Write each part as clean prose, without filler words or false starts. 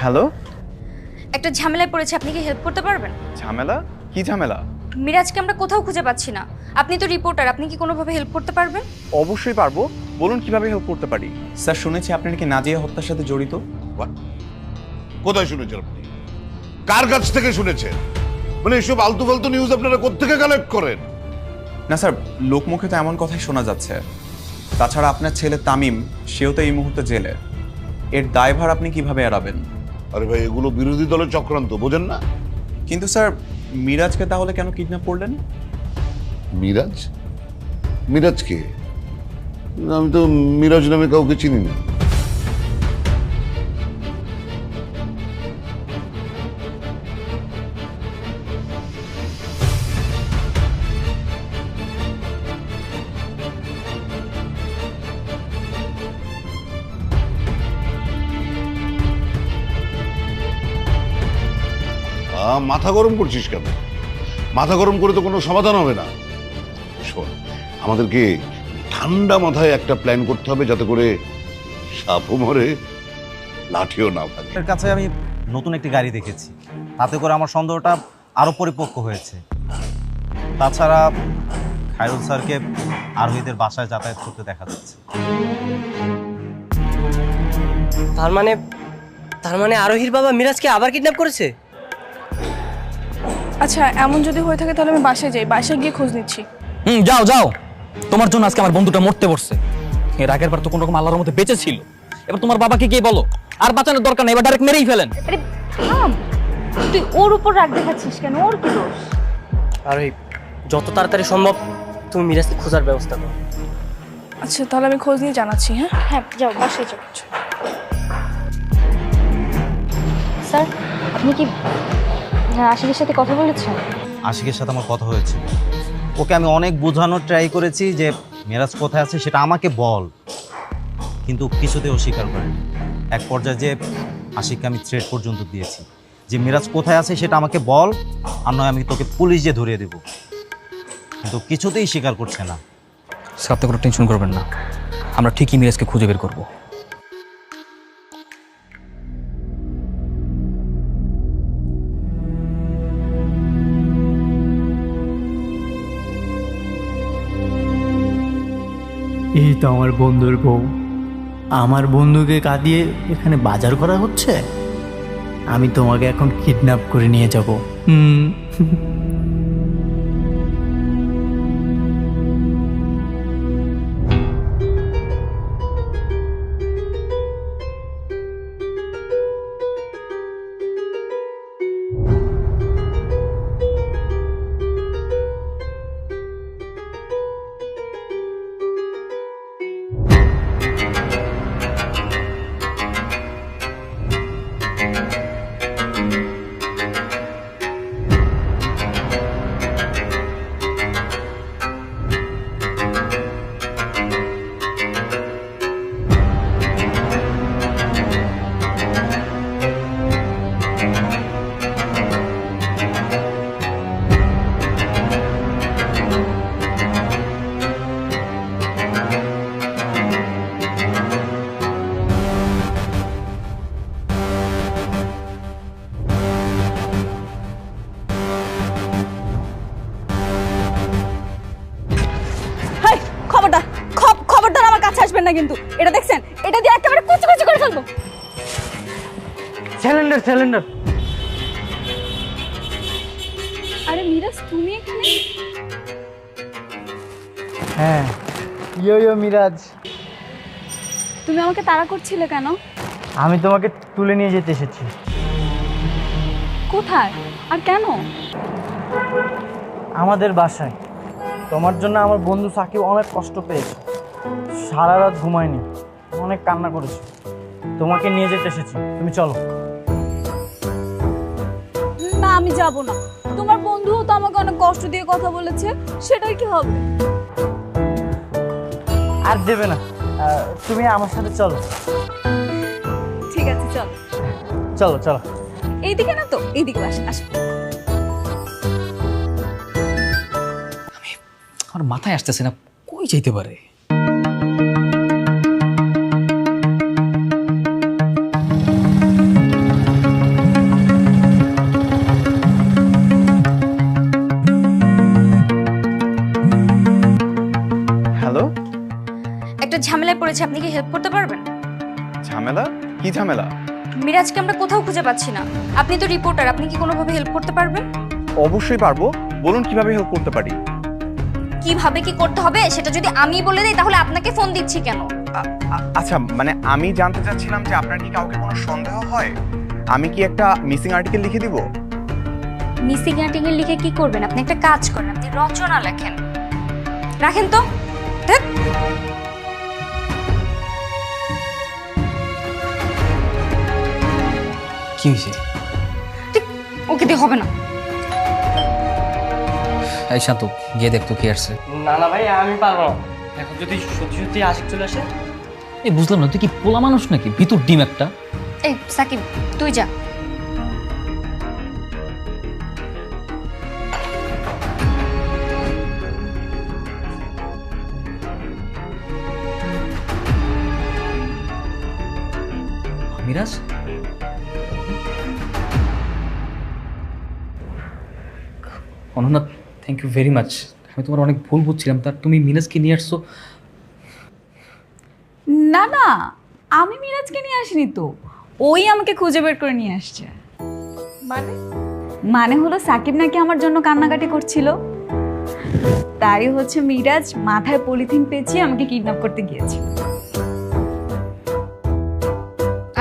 Hello. একটা ঝামেলায় পড়েছে, আপনি কি হেল্প করতে পারবেন? ঝামেলা? কি ঝামেলা? মিরাজকে আমরা কোথাও খুঁজে পাচ্ছি না। আপনি তো রিপোর্টার, আপনি কি কোনোভাবে হেল্প করতে পারবেন? অবশ্যই পারবো, বলুন কিভাবে হেল্প করতে পারি। স্যার শুনেছি আপনি নাকি নাজিয়া হত্যার সাথে জড়িত। কোথায় শুনেছেন আপনি? কার কাছ থেকে শুনেছেন? মানে এসব আলতু ফালতু নিউজ আপনারা কোত্থেকে কালেক্ট করেন? না স্যার, লোকমুখে তো এমন কথাই শোনা যাচ্ছে। তাছাড়া আপনার ছেলে তামিম, সেও তো এই মুহূর্তে জেলে। এর দায়ভার আপনি কিভাবে এড়াবেন? আরে ভাই, এগুলো বিরোধী দলের চক্রান্ত, বোঝেন না? কিন্তু স্যার, মিরাজকে তাহলে কেন কিডন্যাপ করলেন? মিরাজ? মিরাজ কে? আমি তো মিরাজ নামে কাউকে চিনি না। মাথা গরম করছিস কেন? মাথা গরম করে তো কোনো সমাধান হবে না। শোন, আমাদেরকে ঠান্ডা মাথায় একটা প্ল্যান করতে হবে, যাতে করে সাপও মরে লাঠিও না ভাঙে। এর কাছে আমি নতুন একটি গাড়ি দেখেছি, তাতে করে আমার সন্দেহটা আরো পরিপক্ক হয়েছে। তাছাড়া খায়রুল স্যারকে আরোহীদের বাসায় যাতায়াত করতে দেখা যাচ্ছে। তার মানে আরোহীর বাবা মিরাজকে আবার কিডন্যাপ করেছে? আচ্ছা, এমন যদি হয়ে থাকে তাহলে আমি বাসায় যাই, বাসায় গিয়ে খোঁজ নিচ্ছি। যাও যাও, তোমার জন্য আজকে আমার বন্ধুটা মরতে পড়ছে। এর আগের বার তো কোনো রকম আল্লাহর মধ্যে বেঁচে ছিল। এবার তোমার বাবাকে গিয়ে বলো, আর বাঁচানোর দরকার নেই, এবার ডাইরেক্ট মেরেই ফেলেন। আরে থাম, তুই ওর উপর রাগ দেখাচ্ছিস কেন? ওর কি দোষ? আরোহী, যত তাড়াতাড়ি সম্ভব তুমি মিরাজকে খোঁজার ব্যবস্থা করো। আচ্ছা, তাহলে আমি খোঁজ নিয়ে জানাচ্ছি। হ্যাঁ হ্যাঁ, যাও বাসায় যাও। স্যার, আপনি কি আশিকের সাথে কথা বলেছেন? আশিকের সাথে আমার কথা হয়েছে। ওকে আমি অনেক বোঝানোর ট্রাই করেছি যে মিরাজ কোথায় আছে সেটা আমাকে বল, কিন্তু কিছুতেই অস্বীকার করেনি। এক পর্যায়ে যে আশিককে আমি থ্রেট পর্যন্ত দিয়েছি যে মিরাজ কোথায় আছে সেটা আমাকে বল, আর নয় আমি তোকে পুলিশ দিয়ে ধরিয়ে দেব, কিন্তু কিছুতেই স্বীকার করছে না। স্যার, আপনি কোনো টেনশন করবেন না, আমরা ঠিকই মিরাজকে খুঁজে বের করবো। এই তো আমার বন্ধুর বউ। আমার বন্ধুকে কাঁদিয়ে এখানে বাজার করা হচ্ছে। আমি তোমাকে এখন কিডন্যাপ করে নিয়ে যাব। খবরদার আমার কাছে আসবেন না কিন্তু। এটা দেখছেন, এটা দিয়ে একেবারে কুচি কুচি করে ফেলবো। সিলিন্ডার। আরে মিরাজ, তুমি এখানে? হ্যাঁ, ইয়ো মিরাজ। তুমি আমাকে তাড়া করছিলে কেন? আমি তোমাকে তুলে নিয়ে যেতে এসেছি। কোথায় আর কেন? আমাদের বাসায়। তোমার জন্য আমার বন্ধু সাকিব অনেক কষ্ট পেয়েছে, সারা রাত ঘুমায়নি, অনেক কান্না করেছে। তোমাকে নিয়ে যেতে এসেছি, তুমি চলো। না, আমি যাব না। তোমার বন্ধুও তো আমাকে অনেক কষ্ট দিয়ে কথা বলেছে, সেটাই কি হবে? আর দেবে না, তুমি আমার সাথে চলো। ঠিক আছে, চলো চলো চলো। এইদিকে না তো, এইদিকে আসো। আমার মাথায় আসতেছে না, কই যাইতে পারে। একটা ঝামেলায় পড়েছি, আপনি কি হেল্প করতে পারবেন? ঝামেলা? কি ঝামেলা? মিরাজকে আমরা কোথাও খুঁজে পাচ্ছি না। আপনি তো রিপোর্টার, আপনি কি কোনোভাবে হেল্প করতে পারবেন? অবশ্যই পারবো, বলুন কিভাবে হেল্প করতে পারি। কিভাবে কি করতে হবে সেটা যদি আমি বলে দিই তাহলে আপনাকে ফোন দিচ্ছি কেন? আচ্ছা, মানে আমি জানতে চাচ্ছিলাম যে আপনার কি কাউকে কোনো সন্দেহ হয়? আমি কি একটা মিসিং আর্টিকেল লিখে দিব? মিসিং আর্টিকেল লিখে কি করবেন? আপনি একটা কাজ করেন, আপনি রচনা লেখেন। রাখেন তো। ধ্যাৎ। কি হয়েছে? ঠিক, ওকে দিয়ে হবে না। এই শান্ত, গিয়ে দেখতো কি আসছে। না না ভাই, আমি পারবো না। এখন যদি সত্যি সত্যি আশিক চলে আসে। এই বুঝলাম না, তুই কি পোলা মানুষ নাকি? ভিতর ডিম একটা। এই সাকিব, তুই যা। Miraj, Ananya, thank you very much. আমি তোমার অনেক ভুল বুঝছিলাম, তার তুমি মিরাজকে নিয়ে আসছো। না না, আমি মিরাজকে নিয়ে আসিনি তো, ওই আমাকে খুঁজে বের করে নিয়ে আসছে। মানে মানে হলো সাকিব নাকি আমার জন্য কান্নাকাটি করছিল, তাই হচ্ছে মিরাজ মাথায় পলিথিন পেঁচিয়ে আমাকে কিডন্যাপ করতে গিয়েছে।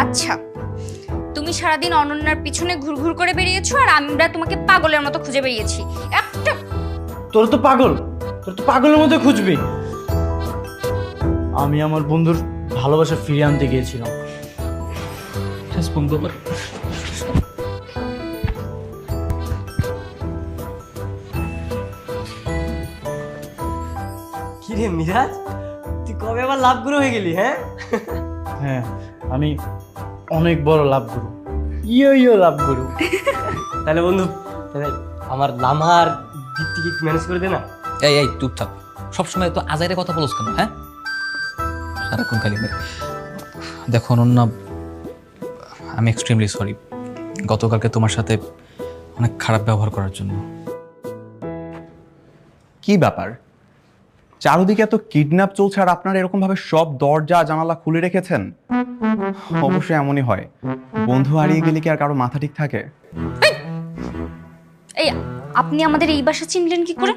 আচ্ছা, তুমি সারাদিন অনন্যার পিছনে ঘুরঘুর করে বেরিয়েছো আর আমরা তোমাকে পাগলের মতো খুঁজে বেরিয়েছি। একটা তোর তো পাগলের মতো খুঁজবি। আমি আমার বন্ধুর ভালোবাসা ফিরিয়ে আনতে গিয়েছিলাম। বন্ধু আমার কি রে মিরাজ, তুই কবে আবার লাভগুলো হয়ে গেলি? হ্যাঁ হ্যাঁ, আমি অনেক বড় লাভগুরু, ইয়ো লাভগুরু। তাহলে বন্ধু, তাহলে আমার লামার দিক থেকে একটু ম্যানেজ করে দে না। এই এই চুপ থাক, সবসময় তো আজাইরে কথা বলোস কেন? হ্যাঁ, সারাক্ষণ খালি দেখো অনন্যা, আমি এক্সট্রিমলি সরি গতকালকে তোমার সাথে অনেক খারাপ ব্যবহার করার জন্য। কি ব্যাপার, চারদিকে এত কিডন্যাপ চলছে আর আপনারা এরকম ভাবে সব দরজা জানালা খুলে রেখেছেন? অবশ্যই এমনই হয়, বন্ধু হারিয়ে গেলে কি আর কারো মাথা ঠিক থাকে? এই, আপনি আমাদের এই বাসা চিনলেন কি করে?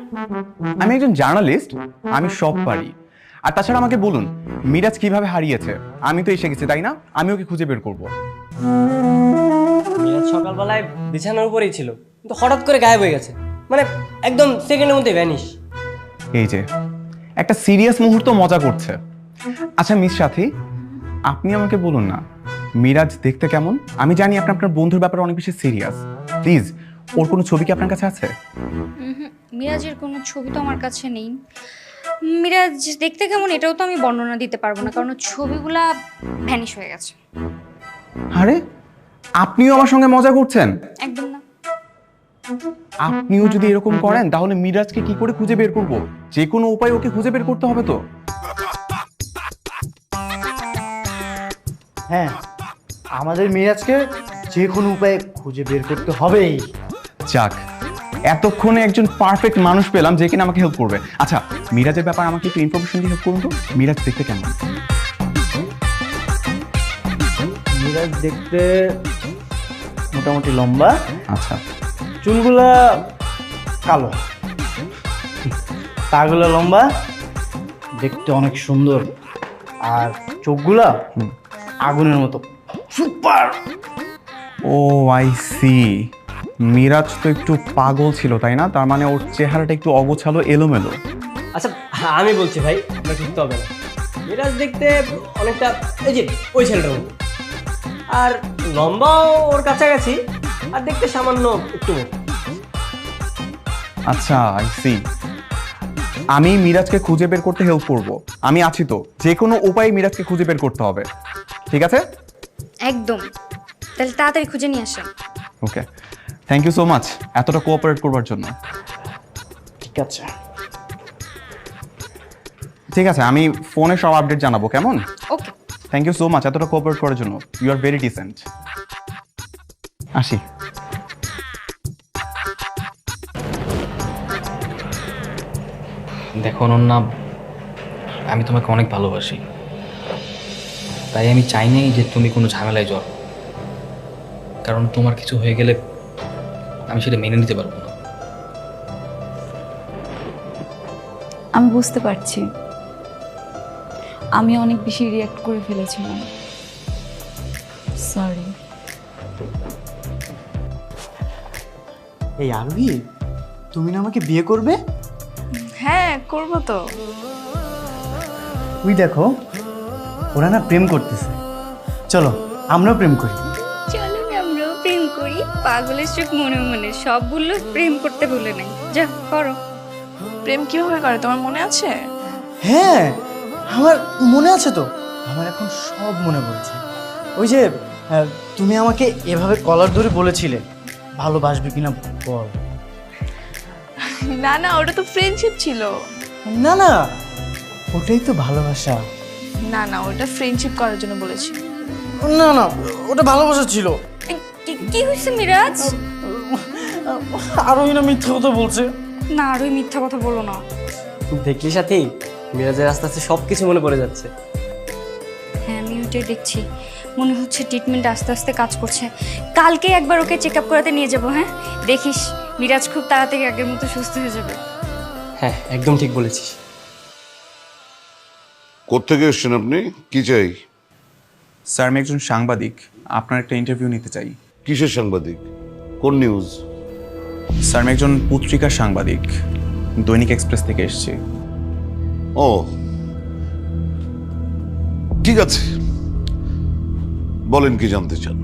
আমি একজন জার্নালিস্ট, আমি সব পারি। আর তাছাড়া আমাকে বলুন, মিরাজ কিভাবে হারিয়েছে? আমি তো এসে গেছি, তাই না? আমি ওকে খুঁজে বের করব। মিরাজ সকালবেলায় বিছানার উপরেই ছিল, কিন্তু হঠাৎ করে গায়েব হয়ে গেছে, মানে একদম সেকেন্ডের মধ্যে ভ্যানিশ। এই যে একটা সিরিয়াস মুহূর্ত মজা করছে। আচ্ছা মিস সাথী, আপনি আমাকে বলুন না, মিরাজ দেখতে কেমন? আমি জানি আপনি আপনার বন্ধুর ব্যাপারে অনেক বেশি সিরিয়াস, প্লিজ ওর কোনো ছবি কি আপনার কাছে আছে? মিরাজের কোনো ছবি তো আমার কাছে নেই। মিরাজ দেখতে কেমন এটাও তো আমি বর্ণনা দিতে পারবো না, কারণ ওর ছবিগুলা ভ্যানিশ হয়ে গেছে। আরে আপনিও আমার সঙ্গে মজা করছেন? একদম না। আপনিও যদি এরকম করেন তাহলে মিরাজকে কি করে খুঁজে বের করব? যে কোনো উপায় ওকে খুঁজে বের করতে হবে তো। হ্যাঁ, আমাদের মিরাজকে যে কোনো উপায়ে খুঁজে বের করতে হবেই। যাক, এতক্ষণে একজন পারফেক্ট মানুষ পেলাম যে কিনা আমাকে হেল্প করবে। আচ্ছা, মিরাজের ব্যাপারে আমাকে একটু ইনফরমেশন দিয়ে হেল্প করুন তো। মিরাজ দেখতে কেমন? মিরাজ দেখতে মোটামুটি লম্বা, আচ্ছা, চুলগুলা কালো, পাগুলা লম্বা, দেখতে অনেক সুন্দর, আর চোখগুলা আগুনের মতো super. Oh I see, Miraj তো একটু পাগল ছিল তাই না? তার মানে ওর চেহারাটা একটু অগোছালো, এলোমেলো। আচ্ছা আমি বলছি ভাই, আপনার ঠিক হবে না। মিরাজ দেখতে অনেকটা এই যে ওই ছেলেটার মতো, আর লম্বাও ওর কাছাকাছি, আর দেখতে সামান্য একটু মোটা। আচ্ছা আই সি, আমি মিরাজকে খুঁজে বের করতে হেল্প করব। আমি আছি তো, যে কোনো উপায়ে মিরাজকে খুঁজে বের করতে হবে, ঠিক আছে? একদম, তাহলে তাড়াতাড়ি খুঁজে নিয়ে আসেন। ওকে, থ্যাংক ইউ সো মাচ এতটা কোঅপারেট করবার জন্য। ঠিক আছে, ঠিক আছে, আমি ফোনে সব আপডেট জানাবো, কেমন? Okay, thank you so much এতটা কোঅপারেট করার জন্য। You are very decent. আসি। দেখো অনন্যা, আমি তোমাকে অনেক ভালোবাসি। তাই আমি চাই নাই যে তুমি কোনো ঝামেলায় জড়, কারণ তোমার কিছু হয়ে গেলে আমি সেটা মেনে নিতে পারবো না। আমি বুঝতে পারছি, আমি অনেক বেশি রিঅ্যাক্ট করে ফেলেছিলাম, সরি। এই আরবি, তুমি না আমাকে বিয়ে করবে? হ্যাঁ, করবো তো। ওই দেখো, ওরা না প্রেম করতেছে, চলো আমরাও প্রেম করি। চলো না আমরাও প্রেম করি। পাগলের চোখ মনে মনে, সব বললো প্রেম করতে ভুলে নাই। যা করো। প্রেম কিভাবে করে তোমার মনে আছে? হ্যাঁ, আমার মনে আছে তো, আমার এখন সব মনে পড়েছে। ওই যে তুমি আমাকে এভাবে কলার ধরে বলেছিলে ভালোবাসবে কিনা বল। না না, ওটা তো ফ্রেন্ডশিপ ছিল। না না, ওটাই তো ভালোবাসা। না না, ওটা ফ্রেন্ডশিপ করার জন্য বলেছি। না না, ওটা ভালোবাসা ছিল। কি হয়েছে মিরাজ? আরোহী না মিথ্যা কথা বলছে। না, আরোই মিথ্যা কথা বলো না। দেখলি সাথী, মিরাজের আস্তে আস্তে সব কিছু মনে পড়ে যাচ্ছে। হ্যাঁ, আমি ওইটাই দেখছি। মনে হচ্ছে ট্রিটমেন্ট আস্তে আস্তে কাজ করছে। কালকে একবার ওকে চেক আপ করাতে নিয়ে যাবো। হ্যাঁ, দেখিস মিরাজ খুব তাড়াতাড়ি আগের মতো সুস্থ হয়ে যাবে। হ্যাঁ, একদম ঠিক বলেছিস। কোত্থেকে এসছেন আপনি? কি চাই? স্যার, আমি একজন সাংবাদিক, আপনার একটা ইন্টারভিউ নিতে চাই। কিসের সাংবাদিক? কোন নিউজ? স্যার, আমি একজন পত্রিকার সাংবাদিক, দৈনিক এক্সপ্রেস থেকে এসেছি। ও ঠিক আছে, বলেন কি জানতে চান?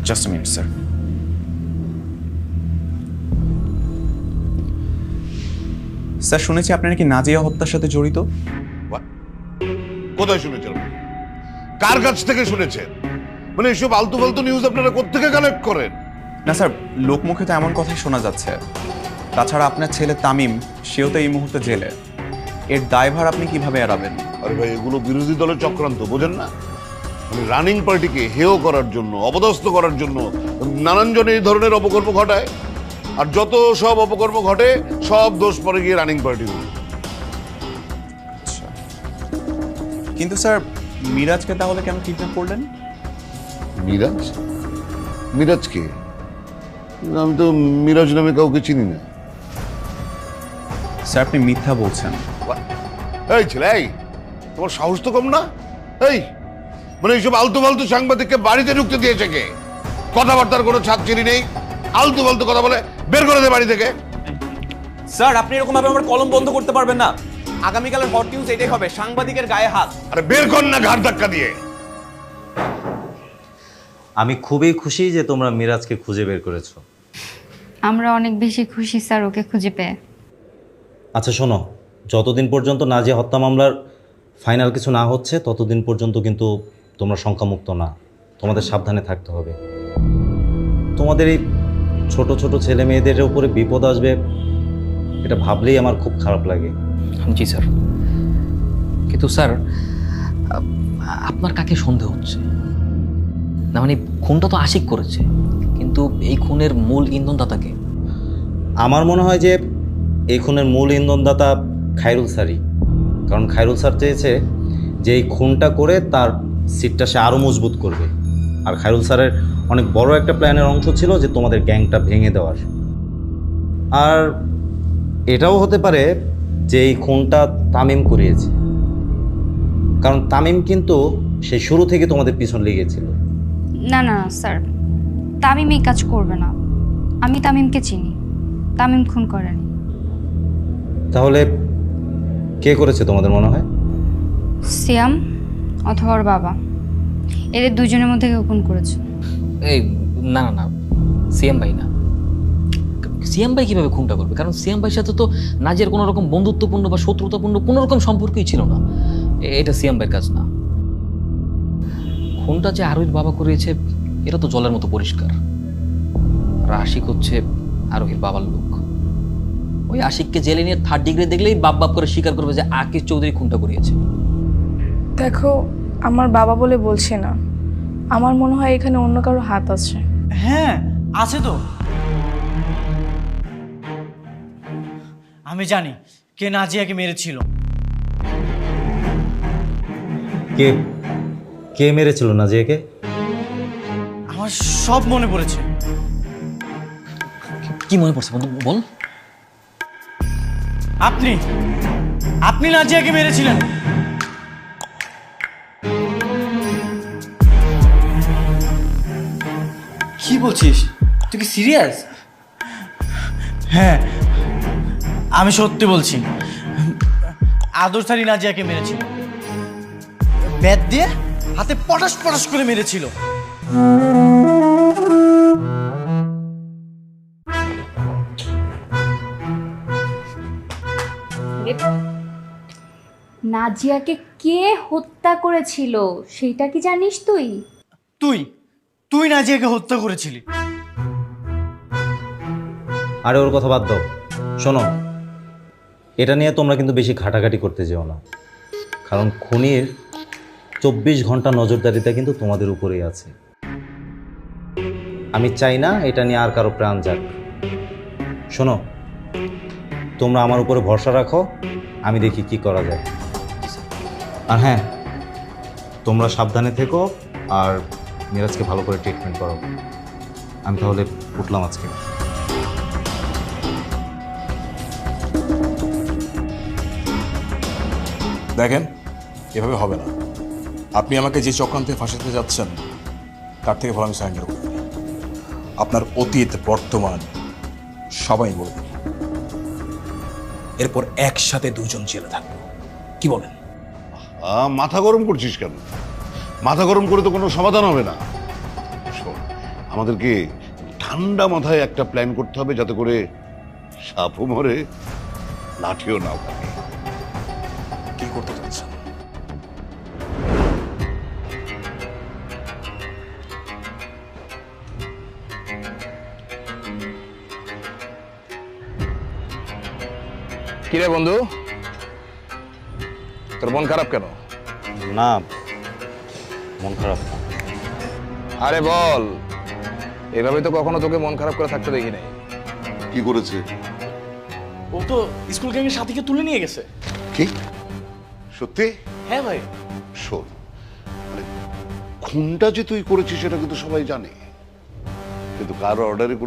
Just a minute sir. Sir, শুনেছি আপনি নাকি নাজিয়া হত্যার সাথে জড়িত। What? কোথায় শুনেছেন? কার কাছ থেকে শুনেছেন? মানে এসব আলতু ফালতু নিউজ আপনারা কোত্থেকে কালেক্ট করেন? না স্যার, লোকমুখে তো এমন কথাই শোনা যাচ্ছে। তাছাড়া আপনার ছেলে তামিম, সেও তো এই মুহূর্তে জেলে। এর দায়ভার আপনি কিভাবে এড়াবেন? আরে ভাই, এগুলো বিরোধী দলের চক্রান্ত, বোঝেন না? মানে রানিং পার্টিকে হেয় করার জন্য, অপদস্থ করার জন্য নানান জন এই ধরনের অপকর্ম ঘটায়। আর যত সব অপকর্ম ঘটে, সব দোষ পড়ে গিয়ে রানিং পার্টিগুলো। কিন্তু স্যার, মিরাজকে তাহলে কেন কিডন্যাপ করলেন? মিরাজ? মিরাজ কে? আমি তো মিরাজ নামে কাউকে চিনি না। স্যার, আপনি মিথ্যা বলছেন। এই ছেলে, এই তোমার সাহস তো কম না? এই মানে এইসব আলতু ফালতু সাংবাদিককে বাড়িতে ঢুকতে দিয়েছে কে? কথাবার্তার কোনো ছাড়ছিলি নেই, আলতু ফালতু কথা বলে বের করে দে বাড়ি থেকে। স্যার, আপনি এরকম ভাবে আমার কলম বন্ধ করতে পারবেন না। আগামীকালের হট নিউজ এটাই হবে, সাংবাদিকের গায়ে হাত। আরে বের কর না ঘাড় ধাক্কা দিয়ে। আমি খুবই খুশি যে তোমরা মিরাজকে খুঁজে বের করেছো। আমরা অনেক বেশি খুশি স্যার ওকে খুঁজে পেয়ে। আচ্ছা শোনো, যতদিন পর্যন্ত নাজিয়া হত্যা মামলার ফাইনাল কিছু না হচ্ছে ততদিন পর্যন্ত কিন্তু তোমরা শঙ্কামুক্ত না। তোমাদের সাবধানে থাকতে হবে। তোমাদের এই ছোট ছোট ছেলে মেয়েদের উপরে বিপদ আসবে এটা ভাবলেই আমার খুব খারাপ লাগে। জি স্যার। কিন্তু স্যার, আপনার কাকে সন্দেহ হচ্ছে? না মানে খুনটা তো আশিক করেছে, কিন্তু এই খুনের মূল ইন্ধনদাতাকে? আমার মনে হয় যে এই খুনের মূল ইন্ধনদাতা খায়রুল স্যারই। কারণ খায়রুল স্যার চেয়েছে যে এই খুনটা করে তার সিটটা সে আরও মজবুত করবে। আর খায়রুল স্যারের অনেক বড় একটা প্ল্যানের অংশ ছিল যে তোমাদের গ্যাংটা ভেঙে দেওয়ার। আর এটাও হতে পারে যে এই খুনটা তামিম করিয়েছে, কারণ তামিম কিন্তু সেই শুরু থেকে তোমাদের পিছন লেগেছিল। না না স্যার, তামিম এই কাজ করবে না। আমি তামিমকে চিনি, তামিম খুন করেনি। তাহলে কে করেছে তোমাদের মনে হয়? সিয়াম অথবা ওর বাবা, এদের দুজনের মধ্যে কেউ খুন করেছে। এই না না না, সিএম ভাই না। সিএম ভাই কিভাবে খুনটা করবে? কারণ সিএম ভাইয়ের সাথে তো নাজিয়ার কোনো রকম বন্ধুত্বপূর্ণ বা শত্রুতাপূর্ণ কোনো রকম সম্পর্কই ছিল না। এটা সিএম ভাইয়ের কাজ না। খুনটা যে আরোহীর বাবা করিয়েছে এটা তো জলের মতো পরিষ্কার। আর আশিক হচ্ছে আরোহীর বাবার লোক। ওই আশিককে জেলে নিয়ে 3rd ডিগ্রি দেখলেই বাপ বাপ করে স্বীকার করবে যে আকিব চৌধুরী খুনটা করিয়েছে। দেখো, আমার বাবা বলে বলছে না, আমার মনে হয় এখানে অন্য কারো হাত আছে। হ্যাঁ, আছে তো। আমি জানি কে নাজিয়াকে মেরেছিল। কে? কে মেরেছিল নাজিয়াকে? আমার সব মনে পড়েছে। কি মনে পড়ছে বন্ধু বল। আপনি আপনি নাজিয়াকে মেরেছিলেন। কি বলছিস? তুই কি সিরিয়াস? হ্যাঁ, আমি সত্যি বলছি। আদর স্যারই নাজিয়াকে মেরেছিল, ব্যাট দিয়ে হাতে পটাশ পটাশ করে মেরেছিল। নাজিয়াকে কে হত্যা করেছিল সেটা কি জানিস তুই? তুই তুই নাজিয়াকে হত্যা করেছিলি। আরে ওর কথা বাদ দাও, শোনো, এটা নিয়ে তোমরা কিন্তু বেশি ঘাটাঘাটি করতে যেও না, কারণ খুনির 24 ঘন্টা নজরদারিটা কিন্তু তোমাদের উপরেই আছে। আমি চাই না এটা নিয়ে আর কারো প্রাণ যাক। শোনো, তোমরা আমার উপরে ভরসা রাখো, আমি দেখি কি করা যায়। আর হ্যাঁ, তোমরা সাবধানে থেকো আর মিরাজকে ভালো করে ট্রিটমেন্ট করো। আমি তাহলে উঠলাম আজকে। দেখেন, এভাবে হবে না। আপনি আমাকে যে চক্রান্তে ফাঁসাতে যাচ্ছেন তার থেকে ভালো আমি সারেন্ডার করি। আপনার অতীত বর্তমান সবাই বলে দিন, এরপর একসাথে দুজন জেলে থাকবো। কি বলেন? মাথা গরম করছিস কেন? মাথা গরম করে তো কোনো সমাধান হবে না। শোন, আমাদেরকে ঠান্ডা মাথায় একটা প্ল্যান করতে হবে যাতে করে সাপও মরে লাঠিও না ভাঙে। কি করতে চাচ্ছেন? কিরে বন্ধু, তোর মন খারাপ কেন? না, মন খারাপ না। আরে বল, এভাবে তো কখনো তোকে মন খারাপ করে থাকতে দেখি নাই। কি করেছে? ও তো স্কুল গ্যাংয়ের সাথীকে তুলে নিয়ে গেছে। কি সত্যি? হ্যাঁ ভাই। শোন, মানে খুনটা যে তুই করেছিস সেটা কিন্তু সবাই জানে, কিন্তু কার অর্ডারে করেছিস